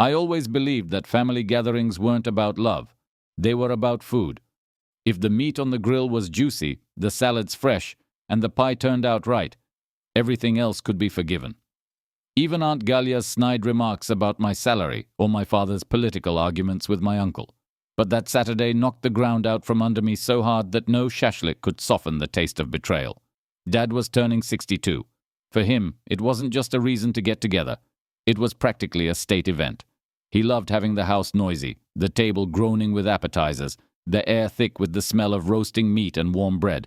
I always believed that family gatherings weren't about love. They were about food. If the meat on the grill was juicy, the salads fresh, and the pie turned out right, everything else could be forgiven. Even Aunt Galia's snide remarks about my salary or my father's political arguments with my uncle. But that Saturday knocked the ground out from under me so hard that no shashlik could soften the taste of betrayal. Dad was turning 62. For him, it wasn't just a reason to get together. It was practically a state event. He loved having the house noisy, the table groaning with appetizers, the air thick with the smell of roasting meat and warm bread.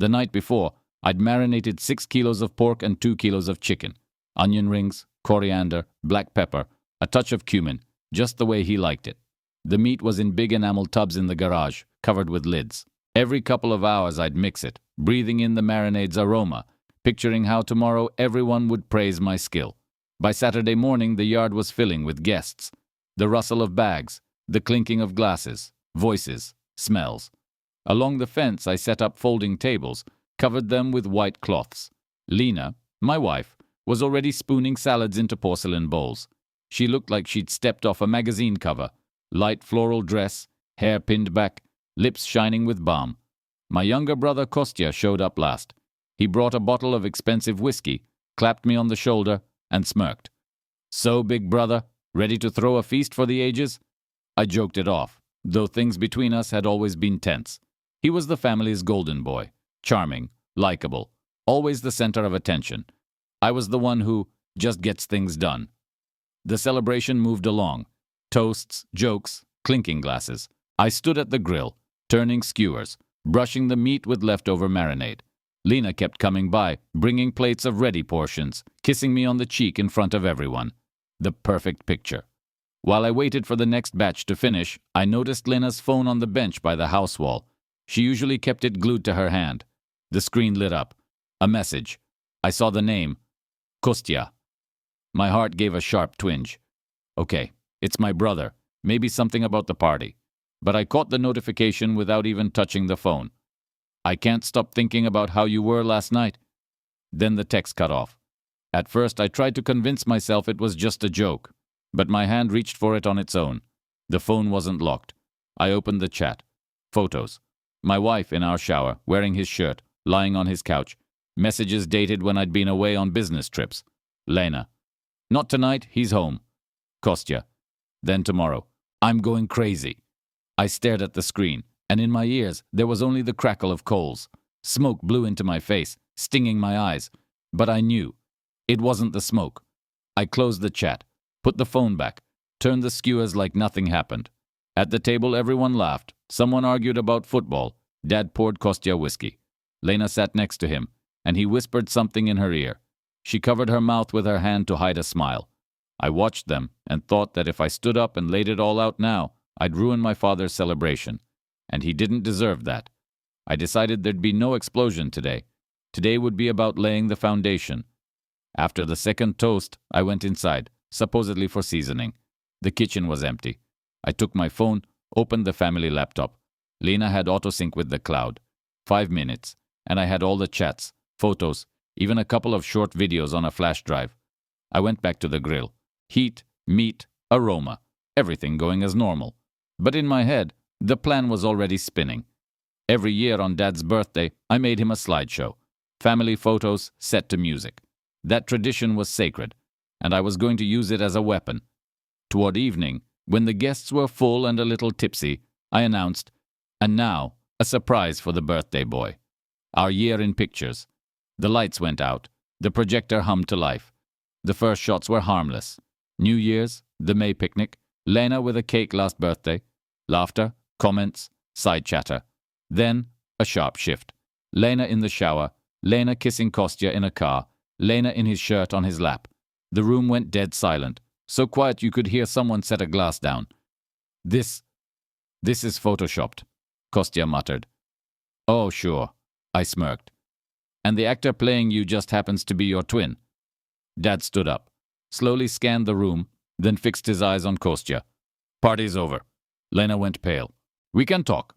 The night before, I'd marinated 6 kilos of pork and 2 kilos of chicken. Onion rings, coriander, black pepper, a touch of cumin, just the way he liked it. The meat was in big enamel tubs in the garage, covered with lids. Every couple of hours I'd mix it, breathing in the marinade's aroma, picturing how tomorrow everyone would praise my skill. By Saturday morning, the yard was filling with guests. The rustle of bags, the clinking of glasses, voices, smells. Along the fence, I set up folding tables, covered them with white cloths. Lena, my wife, was already spooning salads into porcelain bowls. She looked like she'd stepped off a magazine cover. Light floral dress, hair pinned back, lips shining with balm. My younger brother Kostya showed up last. He brought a bottle of expensive whiskey, clapped me on the shoulder, and smirked. "So, big brother, ready to throw a feast for the ages?" I joked it off, though things between us had always been tense. He was the family's golden boy, charming, likable, always the center of attention. I was the one who just gets things done. The celebration moved along. Toasts, jokes, clinking glasses. I stood at the grill, turning skewers, brushing the meat with leftover marinade. Lena kept coming by, bringing plates of ready portions, kissing me on the cheek in front of everyone. The perfect picture. While I waited for the next batch to finish, I noticed Lena's phone on the bench by the house wall. She usually kept it glued to her hand. The screen lit up. A message. I saw the name. Kostya. My heart gave a sharp twinge. Okay, it's my brother. Maybe something about the party. But I caught the notification without even touching the phone. "I can't stop thinking about how you were last night." Then the text cut off. At first I tried to convince myself it was just a joke, but my hand reached for it on its own. The phone wasn't locked. I opened the chat. Photos. My wife in our shower, wearing his shirt, lying on his couch. Messages dated when I'd been away on business trips. Lena. "Not tonight, he's home." Kostya. "Then tomorrow. I'm going crazy." I stared at the screen, and in my ears there was only the crackle of coals. Smoke blew into my face, stinging my eyes. But I knew. It wasn't the smoke. I closed the chat, put the phone back, turned the skewers like nothing happened. At the table everyone laughed. Someone argued about football. Dad poured Kostya whiskey. Lena sat next to him, and he whispered something in her ear. She covered her mouth with her hand to hide a smile. I watched them and thought that if I stood up and laid it all out now, I'd ruin my father's celebration. And he didn't deserve that. I decided there'd be no explosion today. Today would be about laying the foundation. After the second toast, I went inside, supposedly for seasoning. The kitchen was empty. I took my phone, opened the family laptop. Lena had autosync with the cloud. 5 minutes, and I had all the chats, photos, even a couple of short videos on a flash drive. I went back to the grill. Heat, meat, aroma, everything going as normal. But in my head, the plan was already spinning. Every year on Dad's birthday, I made him a slideshow. Family photos set to music. That tradition was sacred, and I was going to use it as a weapon. Toward evening, when the guests were full and a little tipsy, I announced, "And now, a surprise for the birthday boy. Our year in pictures." The lights went out. The projector hummed to life. The first shots were harmless. New Year's, the May picnic, Lena with a cake last birthday, laughter, comments, side chatter. Then, a sharp shift. Lena in the shower, Lena kissing Kostya in a car, Lena in his shirt on his lap. The room went dead silent, so quiet you could hear someone set a glass down. This is photoshopped," Kostya muttered. "Oh, sure," I smirked. "And the actor playing you just happens to be your twin." Dad stood up, slowly scanned the room, then fixed his eyes on Kostya. "Party's over." Lena went pale. "We can talk.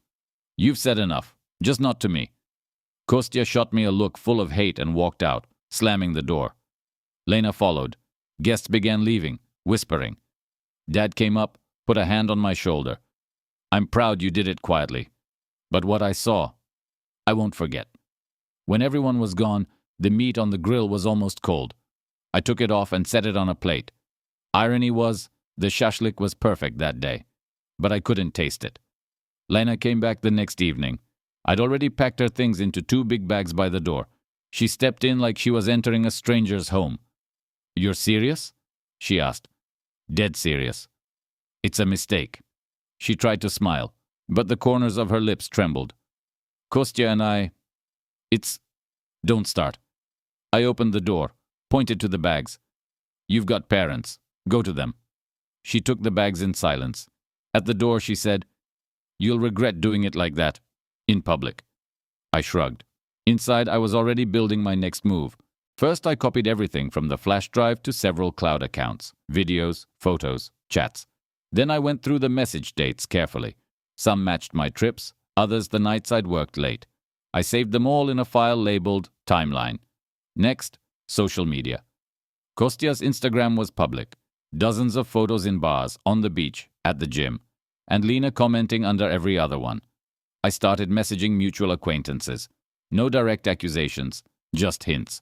You've said enough, just not to me." Kostya shot me a look full of hate and walked out, slamming the door. Lena followed. Guests began leaving, whispering. Dad came up, put a hand on my shoulder. I'm proud you did it quietly. But what I saw, I won't forget. When everyone was gone, the meat on the grill was almost cold. I took it off and set it on a plate. Irony was, the shashlik was perfect that day, but I couldn't taste it. Lena came back the next evening. I'd already packed her things into 2 big bags by the door. She stepped in like she was entering a stranger's home. "You're serious?" she asked. "Dead serious. It's a mistake." She tried to smile, but the corners of her lips trembled. "Kostya and I... Don't start." I opened the door, pointed to the bags. "You've got parents. Go to them." She took the bags in silence. At the door she said, "You'll regret doing it like that, in public." I shrugged. Inside I was already building my next move. First I copied everything from the flash drive to several cloud accounts, videos, photos, chats. Then I went through the message dates carefully. Some matched my trips, others the nights I'd worked late. I saved them all in a file labeled Timeline. Next, social media. Kostya's Instagram was public. Dozens of photos in bars, on the beach, at the gym, and Lena commenting under every other one. I started messaging mutual acquaintances. No direct accusations, just hints.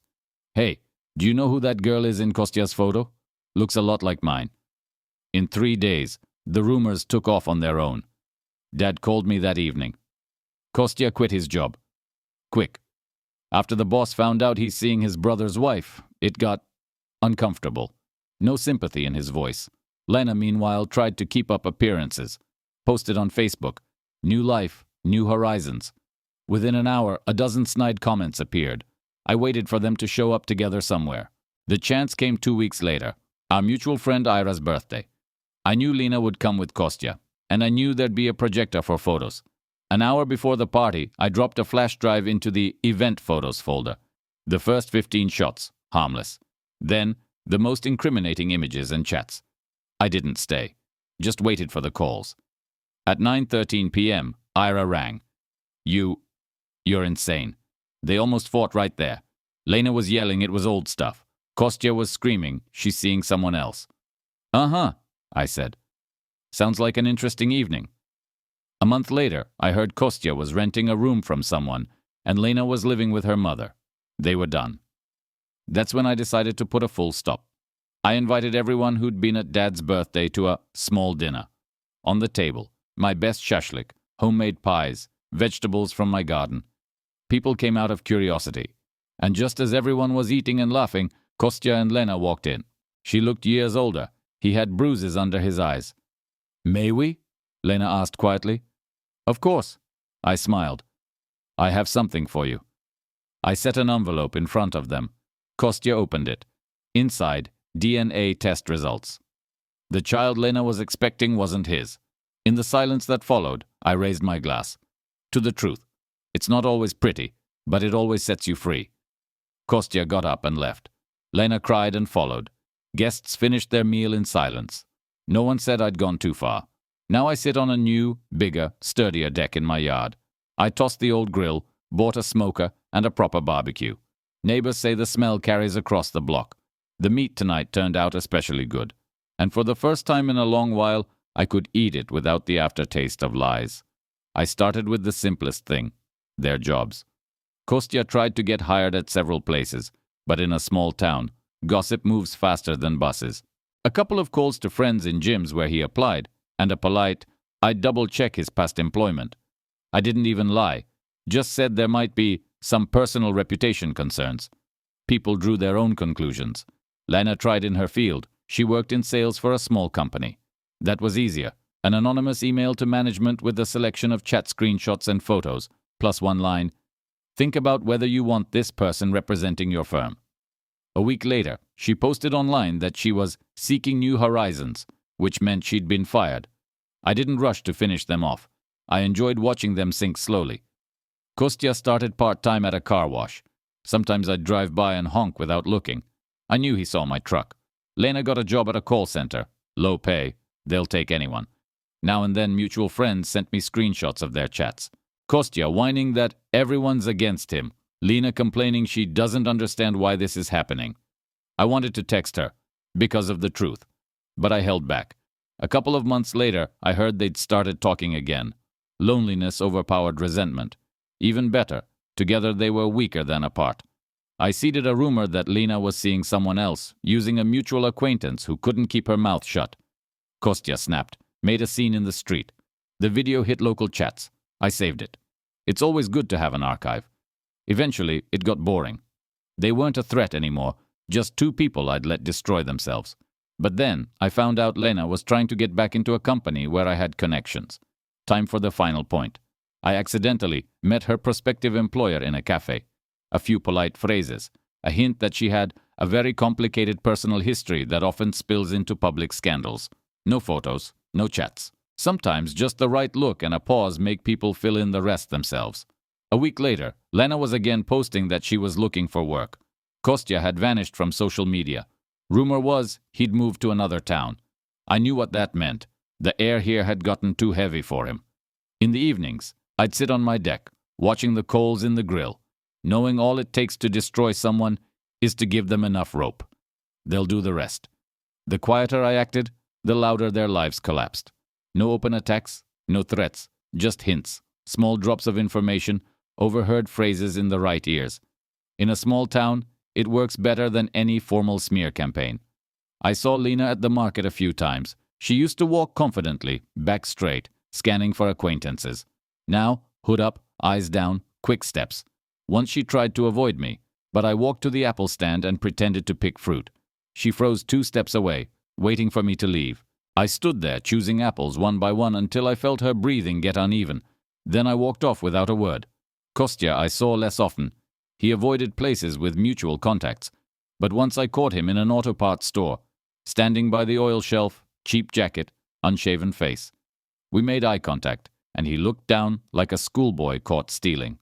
"Hey, do you know who that girl is in Kostya's photo? Looks a lot like mine." In 3 days, the rumors took off on their own. Dad called me that evening. Kostya quit his job. Quick. After the boss found out he's seeing his brother's wife, it got uncomfortable. No sympathy in his voice. Lena, meanwhile, tried to keep up appearances. Posted on Facebook. New life, new horizons. Within an hour, a dozen snide comments appeared. I waited for them to show up together somewhere. The chance came 2 weeks later. Our mutual friend Ira's birthday. I knew Lena would come with Kostya, and I knew there'd be a projector for photos. An hour before the party, I dropped a flash drive into the event photos folder. The first 15 shots, harmless. Then, the most incriminating images and chats. I didn't stay, just waited for the calls. At 9:13 p.m., Ira rang. You're insane. They almost fought right there. Lena was yelling it was old stuff. Kostya was screaming she's seeing someone else. "Uh-huh," I said. "Sounds like an interesting evening." A month later, I heard Kostya was renting a room from someone, and Lena was living with her mother. They were done. That's when I decided to put a full stop. I invited everyone who'd been at Dad's birthday to a small dinner. On the table, my best shashlik, homemade pies, vegetables from my garden. People came out of curiosity. And just as everyone was eating and laughing, Kostya and Lena walked in. She looked years older. He had bruises under his eyes. "May we?" Lena asked quietly. "Of course." I smiled. "I have something for you." I set an envelope in front of them. Kostya opened it. Inside, DNA test results. The child Lena was expecting wasn't his. In the silence that followed, I raised my glass. To the truth. It's not always pretty, but it always sets you free. Kostya got up and left. Lena cried and followed. Guests finished their meal in silence. No one said I'd gone too far. Now I sit on a new, bigger, sturdier deck in my yard. I tossed the old grill, bought a smoker and a proper barbecue. Neighbors say the smell carries across the block. The meat tonight turned out especially good. And for the first time in a long while, I could eat it without the aftertaste of lies. I started with the simplest thing, their jobs. Kostya tried to get hired at several places, but in a small town, gossip moves faster than buses. A couple of calls to friends in gyms where he applied, and a polite, I'd double-check his past employment. I didn't even lie, just said there might be some personal reputation concerns. People drew their own conclusions. Lena tried in her field. She worked in sales for a small company. That was easier. An anonymous email to management with a selection of chat screenshots and photos, plus one line, think about whether you want this person representing your firm. A week later, she posted online that she was seeking new horizons, which meant she'd been fired. I didn't rush to finish them off. I enjoyed watching them sink slowly. Kostya started part-time at a car wash. Sometimes I'd drive by and honk without looking. I knew he saw my truck. Lena got a job at a call center. Low pay. They'll take anyone. Now and then mutual friends sent me screenshots of their chats. Kostya whining that everyone's against him. Lena complaining she doesn't understand why this is happening. I wanted to text her, because of the truth. But I held back. A couple of months later, I heard they'd started talking again. Loneliness overpowered resentment. Even better, together they were weaker than apart. I seeded a rumor that Lena was seeing someone else, using a mutual acquaintance who couldn't keep her mouth shut. Kostya snapped, made a scene in the street. The video hit local chats. I saved it. It's always good to have an archive. Eventually, it got boring. They weren't a threat anymore, just two people I'd let destroy themselves. But then, I found out Lena was trying to get back into a company where I had connections. Time for the final point. I accidentally met her prospective employer in a cafe. A few polite phrases, a hint that she had a very complicated personal history that often spills into public scandals. No photos, no chats. Sometimes just the right look and a pause make people fill in the rest themselves. A week later, Lena was again posting that she was looking for work. Kostya had vanished from social media. Rumor was he'd moved to another town. I knew what that meant. The air here had gotten too heavy for him. In the evenings, I'd sit on my deck, watching the coals in the grill, knowing all it takes to destroy someone is to give them enough rope. They'll do the rest. The quieter I acted, the louder their lives collapsed. No open attacks, no threats, just hints, small drops of information, overheard phrases in the right ears. In a small town, it works better than any formal smear campaign. I saw Lena at the market a few times. She used to walk confidently, back straight, scanning for acquaintances. Now, hood up, eyes down, quick steps. Once she tried to avoid me, but I walked to the apple stand and pretended to pick fruit. She froze 2 steps away, waiting for me to leave. I stood there choosing apples one by one until I felt her breathing get uneven. Then I walked off without a word. Kostya I saw less often. He avoided places with mutual contacts. But once I caught him in an auto parts store, standing by the oil shelf, cheap jacket, unshaven face. We made eye contact, and he looked down like a schoolboy caught stealing.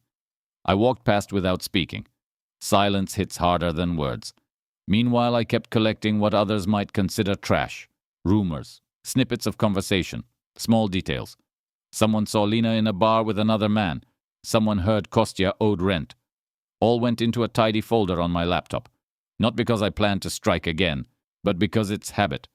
I walked past without speaking. Silence hits harder than words. Meanwhile, I kept collecting what others might consider trash. Rumors, snippets of conversation, small details. Someone saw Lena in a bar with another man. Someone heard Kostya owed rent. All went into a tidy folder on my laptop. Not because I planned to strike again, but because it's habit.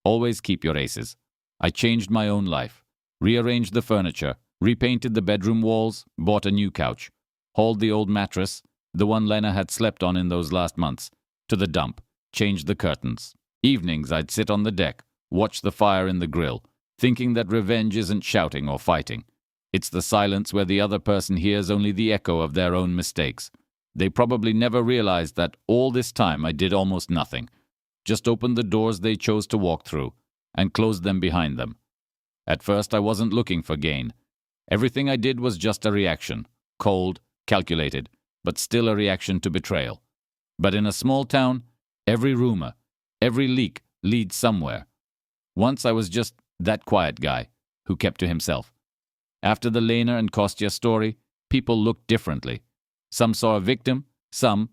Always keep your aces. I changed my own life. Rearranged the furniture, repainted the bedroom walls, bought a new couch. Hauled the old mattress, the one Lena had slept on in those last months, to the dump, changed the curtains. Evenings I'd sit on the deck, watch the fire in the grill, thinking that revenge isn't shouting or fighting. It's the silence where the other person hears only the echo of their own mistakes. They probably never realized that all this time I did almost nothing. Just opened the doors they chose to walk through, and closed them behind them. At first I wasn't looking for gain. Everything I did was just a reaction. Cold, calculated, but still a reaction to betrayal. But in a small town, every rumor, every leak leads somewhere. Once I was just that quiet guy who kept to himself. After the Lena and Kostya story, people looked differently. Some saw a victim, some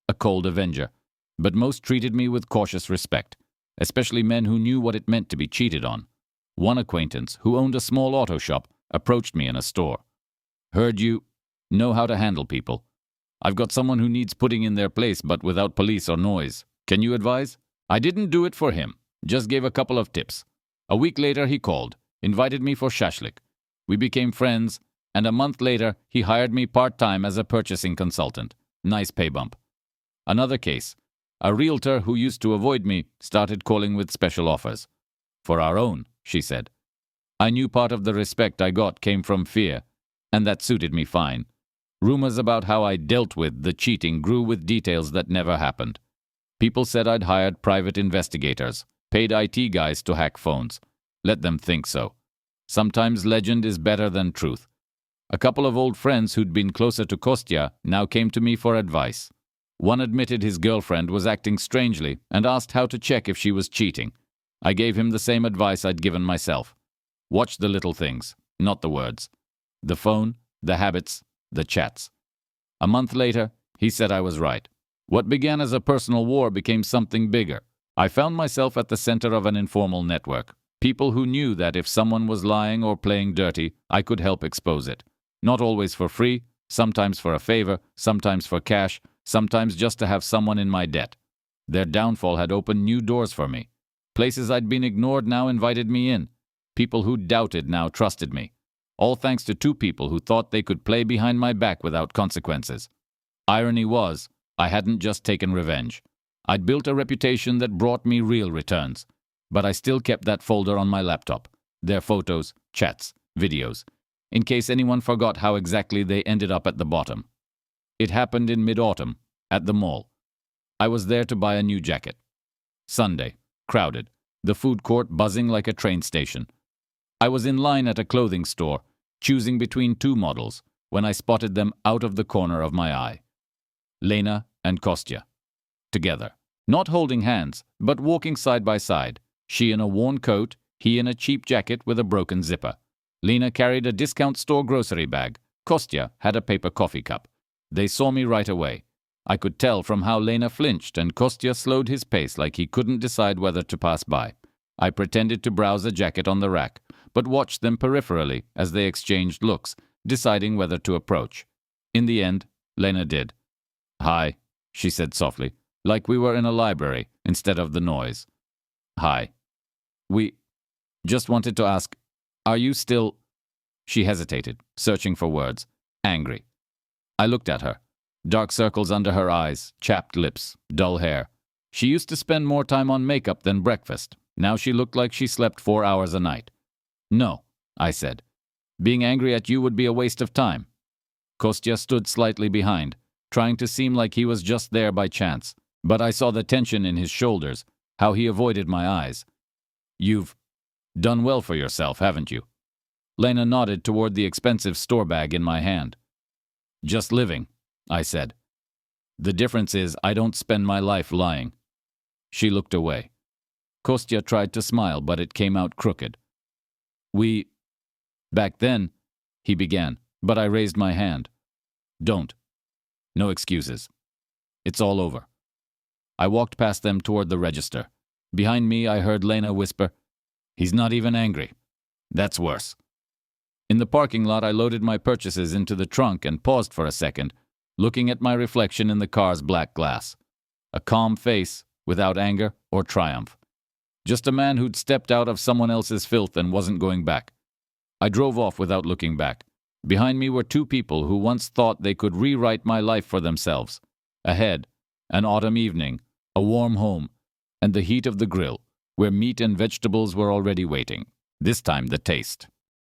a cold avenger. But most treated me with cautious respect, especially men who knew what it meant to be cheated on. One acquaintance, who owned a small auto shop, approached me in a store. "Heard you know how to handle people. I've got someone who needs putting in their place but without police or noise. Can you advise?" I didn't do it for him, just gave a couple of tips. A week later he called, invited me for shashlik. We became friends, and a month later he hired me part-time as a purchasing consultant. Nice pay bump. Another case. A realtor who used to avoid me started calling with special offers. "For our own," she said. I knew part of the respect I got came from fear, and that suited me fine. Rumors about how I dealt with the cheating grew with details that never happened. People said I'd hired private investigators, paid IT guys to hack phones. Let them think so. Sometimes legend is better than truth. A couple of old friends who'd been closer to Kostya now came to me for advice. One admitted his girlfriend was acting strangely and asked how to check if she was cheating. I gave him the same advice I'd given myself. Watch the little things, not the words. The phone, the habits, the chats. A month later, he said I was right. What began as a personal war became something bigger. I found myself at the center of an informal network. People who knew that if someone was lying or playing dirty, I could help expose it. Not always for free, sometimes for a favor, sometimes for cash, sometimes just to have someone in my debt. Their downfall had opened new doors for me. Places I'd been ignored now invited me in. People who doubted now trusted me. All thanks to two people who thought they could play behind my back without consequences. Irony was, I hadn't just taken revenge. I'd built a reputation that brought me real returns. But I still kept that folder on my laptop. Their photos, chats, videos, in case anyone forgot how exactly they ended up at the bottom. It happened in mid-autumn, at the mall. I was there to buy a new jacket. Sunday, crowded, the food court buzzing like a train station. I was in line at a clothing store, choosing between two models, when I spotted them out of the corner of my eye. Lena and Kostya. Together. Not holding hands, but walking side by side. She in a worn coat, he in a cheap jacket with a broken zipper. Lena carried a discount store grocery bag. Kostya had a paper coffee cup. They saw me right away. I could tell from how Lena flinched and Kostya slowed his pace like he couldn't decide whether to pass by. I pretended to browse a jacket on the rack, but watched them peripherally as they exchanged looks, deciding whether to approach. In the end, Lena did. "Hi," she said softly, like we were in a library instead of the noise. "Hi. We just wanted to ask, are you still—" She hesitated, searching for words. Angry. I looked at her. Dark circles under her eyes, chapped lips, dull hair. She used to spend more time on makeup than breakfast. Now she looked like she slept 4 hours a night. "No," I said. "Being angry at you would be a waste of time." Kostya stood slightly behind, trying to seem like he was just there by chance. But I saw the tension in his shoulders, how he avoided my eyes. "You've done well for yourself, haven't you?" Lena nodded toward the expensive store bag in my hand. "Just living," I said. "The difference is I don't spend my life lying." She looked away. Kostya tried to smile, but it came out crooked. Back then," he began, but I raised my hand. "Don't. No excuses. It's all over." I walked past them toward the register. Behind me, I heard Lena whisper, "He's not even angry. That's worse." In the parking lot, I loaded my purchases into the trunk and paused for a second, looking at my reflection in the car's black glass. A calm face, without anger or triumph. Just a man who'd stepped out of someone else's filth and wasn't going back. I drove off without looking back. Behind me were two people who once thought they could rewrite my life for themselves. Ahead, an autumn evening, a warm home, and the heat of the grill, where meat and vegetables were already waiting. This time the taste.